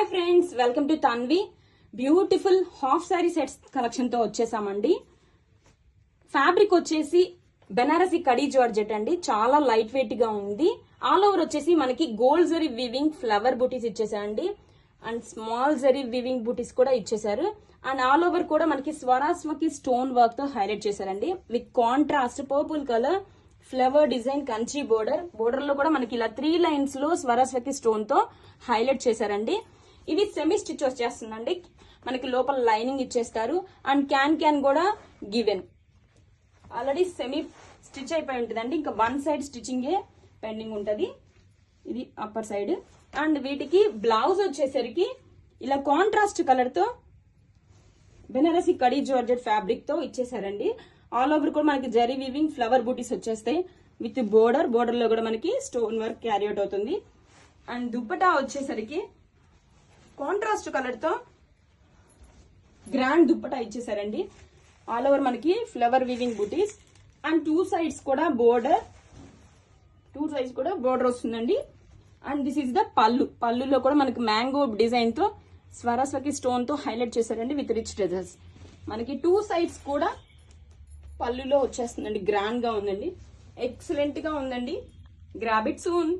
Hi friends, welcome to Tanvi. Beautiful half sorry sets collection తో వచ్చేసామండి. Fabric వచ్చేసి Banarasi khadi georgette అండి. చాలా లైట్ వెయిట్ గా ఉంది. ఆల్ ఓవర్ వచ్చేసి మనకి గోల్డ్ జరీ వీవింగ్ ఫ్లవర్ బూటీస్ ఇచ్చేసారండి. అండ్ స్మాల్ జరీ వీవింగ్ బూటీస్ కూడా ఇచ్చేసారు. అండ్ ఆల్ ఓవర్ కూడా మనకి స్వరాస్మకి స్టోన్ వర్క్ తో హైలైట్ చేశారండి. With contrast purple colour flower design Kanchi border లో కూడా మనకి ఇలా 3 లైన్స్ లో స్వరాస్వతి స్టోన్ తో హైలైట్ చేశారండి. ఇది సెమీ స్టిచ్ వచ్చేస్తుందండి. మనకి లోపల లైనింగ్ ఇచ్చేస్తారు. అండ్ క్యాన్ కూడా గివెన్ ఆల్రెడీ సెమీ స్టిచ్ అయిపోయి ఉంటుందండి. ఇంకా వన్ సైడ్ స్టిచ్చింగ్ పెండింగ్ ఉంటది. ఇది అప్పర్ సైడ్. అండ్ వీటికి బ్లౌజ్ వచ్చేసరికి ఇలా కాంట్రాస్ట్ కలర్ తో బెనారసి కడీ జార్జెట్ ఫ్యాబ్రిక్ తో ఇచ్చేసారండి. ఆల్ ఓవర్ కూడా మనకి జరీ వీవింగ్ ఫ్లవర్ బూటీస్ వచ్చేస్తాయి. విత్ బోర్డర్ లో కూడా మనకి స్టోన్ వర్క్ క్యారీ అవుట్ అవుతుంది. అండ్ దుప్పటా వచ్చేసరికి కాంట్రాస్ట్ కలర్ తో గ్రాండ్ దుప్పటా ఇచ్చేసారండి. ఆల్ ఓవర్ మనకి flower weaving butis and two sides కూడా బోర్డర్ వస్తుందండి. అండ్ దిస్ ఈస్ ద పళ్ళులో కూడా మనకి మ్యాంగో డిజైన్ తో స్వరాస్వతి స్టోన్ తో హైలైట్ చేశారండి. విత్ రిచ్ ట్రెజర్స్ మనకి టూ సైడ్స్ కూడా పళ్ళులో వచ్చేస్తుందండి. గ్రాండ్ గా ఉందండి. ఎక్సలెంట్ గా ఉందండి. Grab it soon.